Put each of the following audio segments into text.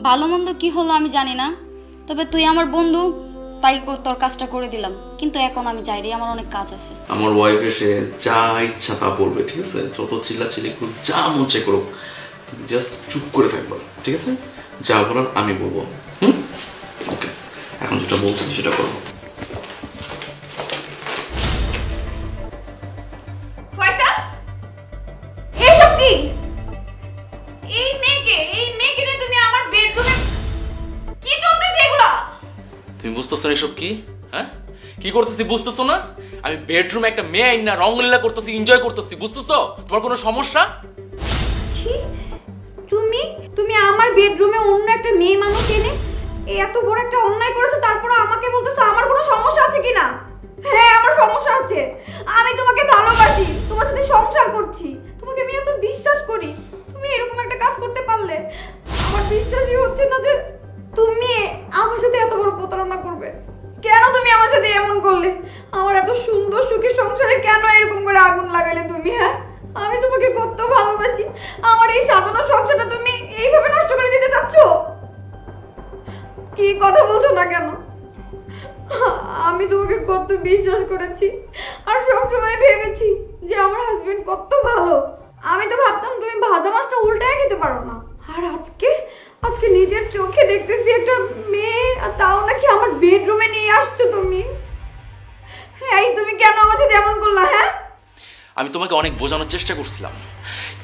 ভালো মন্দ কি হলো আমি জানি না, তবে তুই আমার বন্ধু তাই তোর কাজটা করে দিলাম, কিন্তু এখন আমি যাই রে, আমার অনেক কাজ আছে। আমার ওয়াইফ এসে যা ইচ্ছা তা বলবে, ঠিক আছে? যত চিল্লাচিল্লি করুক, যা মনে করুক, তুমি জাস্ট চুপ করে থাকবা, ঠিক আছে? যা বলার আমি বলবো। ওকে, এখন যেটা বলছি সেটা করবো। তুমি বুঝতেছো না এসব কি? হ্যাঁ, কি করতেছি বুঝতেছো না? আমি বেডরুমে একটা মেয়ে আইনা রংলীলা করতেছি, এনজয় করতেছি, বুঝতেছো? তোমার কোনো সমস্যা? কি তুমি তুমি আমার বেডরুমে অন্য একটা মেয়ে মানুষ এনে এত বড় একটা অন্যায় করেছো, তারপর আমাকে বলতেছো আমার কোনো সমস্যা আছে কিনা? হ্যাঁ, আমার সমস্যা আছে। আমি তোমাকে ভালোবাসি, তোমার সাথে সংসার করছি, তোমাকে আমি এত বিশ্বাস করি, তুমি এরকম একটা কাজ করতে পারলে আমার বিশ্বাসই হচ্ছে না যে তুমি আমার সাথে এত বড় প্রতারণা করবে। কেন তুমি আমার সাথে এমন করলে? আমার এত সুন্দর সুখী সংসারে কেন এরকম করে আগুন লাগালে তুমি? হ্যাঁ, আমি তোমাকে কত ভালোবাসি, আমার এই সাজানো সংসারটা তুমি এইভাবে নষ্ট করে দিতে চাচ্ছ? কি কথা বলছো না কেন? আমি তোমাকে কত বিশ্বাস করেছি আর সবসময় ভেবেছি যে আমার হাজবেন্ড কত ভালো। আমি তো ভাবতাম তুমি ভাজা মাছটা উল্টায় খেতে পারো না, আর আজকে আজকে নিজের চোখে দেখতেছি একটা মেয়ে, তাও নাকি আমার বেডরুমে নিয়ে আসছো তুমি। এই তুমি কেন আমার সাথে এমন করলা? হ্যাঁ, আমি তোমাকে অনেক বোঝানোর চেষ্টা করছিলাম,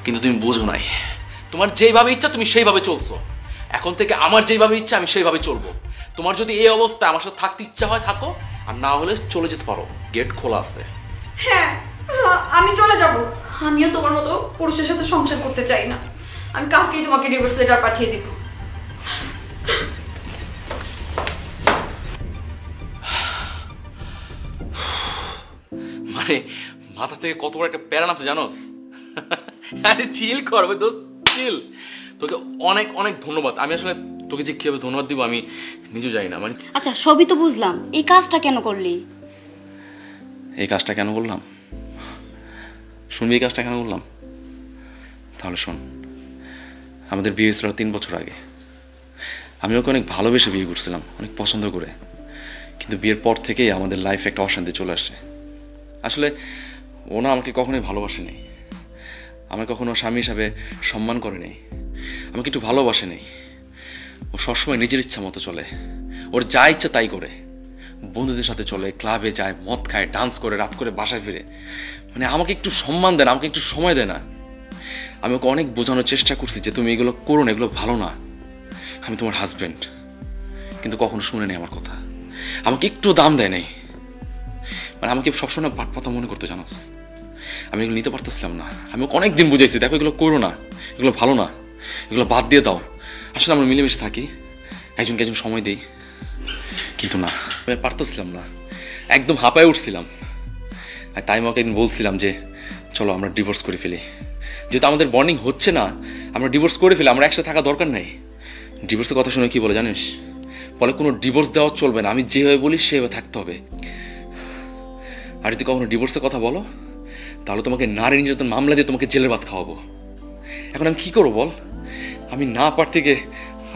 কিন্তু তুমি বোঝো নাই। তোমার যেইভাবে ইচ্ছা তুমি সেইভাবে চলছো। এখন থেকে আমার যেইভাবে ইচ্ছা আমি সেইভাবে চলবো। তোমার যদি এই অবস্থা আমার সাথে থাকতে ইচ্ছা হয় থাকো, আর না হলে চলে যেতে পারো, গেট খোলা আছে। হ্যাঁ, আমি চলে যাব। আমিও তোমার মতো পুরুষের সাথে সংসার করতে চাই না। আমি কালকেই তোমাকে ডিভোর্স লেটার পাঠিয়ে দিব। মানে মাথা থেকে কত বড় একটা প্যারা নামছে জানোস? আরে চিল করবে দোস্ত, চিল। তোকে অনেক অনেক ধন্যবাদ। আমি আসলে তোকে যে কিভাবে ধন্যবাদ দিব আমি নিজেও জানি না। মানে আচ্ছা, সবই তো বুঝলাম, এই কাজটা কেন করলি? এই কাজটা কেন করলাম শুনবি? এই কাজটা কেন করলাম তাহলে শোন। আমাদের বিয়ে হয়েছিল 3 বছর আগে। আমি ওকে অনেক ভালোবেসে বিয়ে করছিলাম, অনেক পছন্দ করে। কিন্তু বিয়ের পর থেকেই আমাদের লাইফে একটা অশান্তি চলে আসে। আসলে ও না আমাকে কখনোই ভালোবাসে নেই, আমাকে কখনো স্বামী হিসাবে সম্মান করে নেই, আমাকে একটু ভালোবাসে নেই। ও সবসময় নিজের ইচ্ছা মতো চলে, ওর যা ইচ্ছা তাই করে। বন্ধুদের সাথে চলে, ক্লাবে যায়, মদ খায়, ডান্স করে, রাত করে বাসায় ফিরে। মানে আমাকে একটু সম্মান দেয় না, আমাকে একটু সময় দেয় না। আমি ওকে অনেক বোঝানোর চেষ্টা করছি যে তুমি এগুলো করো না, এগুলো ভালো না, আমি তোমার হাজব্যান্ড। কিন্তু কখনো শুনে নেই আমার কথা, আমাকে একটু দাম দেয় নাই। মানে আমাকে সবসময় পাট পাতা মনে করতে জানোস। আমি এগুলো নিতে পারতেছিলাম না। আমি ওকে অনেকদিন বুঝাইছি, দেখো এগুলো করো না, এগুলো ভালো না, এগুলো বাদ দিয়ে দাও। আসলে আমরা মিলেমিশে থাকি, একজনকে একজন সময় দিই, কিন্তু না, আমি পারতেছিলাম না, একদম হাঁপায় উঠছিলাম। আর তাই আমাকে একদিন বলছিলাম যে চলো আমরা ডিভোর্স করে ফেলি। যেহেতু আমাদের বন্ডিং হচ্ছে না, আমরা ডিভোর্স করে ফেলি, আমরা একসাথে থাকা দরকার নাই। ডিভোর্সের কথা শুনে কি বলে জানিস? বলে কোনো ডিভোর্স দেওয়া চলবে না, আমি যেভাবে বলি সেভাবে থাকতে হবে। আর যদি কখনো ডিভোর্সের কথা বলো তাহলে তোমাকে নারী নির্যাতন মামলা দিয়ে তোমাকে জেলের ভাত খাওয়াবো। এখন আমি কি করবো বল? আমি না পারতে গিয়ে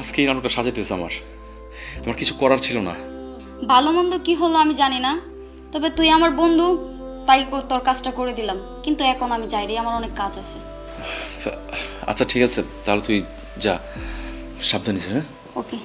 আজকে এই নাটকটা সাজাতে হয়েছে। আমার কিছু করার ছিল না। ভালো মন্দ কি হলো আমি জানি না, তবে তুই আমার বন্ধু তাই তোর কাজটা করে দিলাম, কিন্তু এখন আমি যাই রে, আমার অনেক কাজ আছে। আচ্ছা ঠিক আছে, তাহলে তুই যা, সাবধানে। হ্যাঁ, ওকে।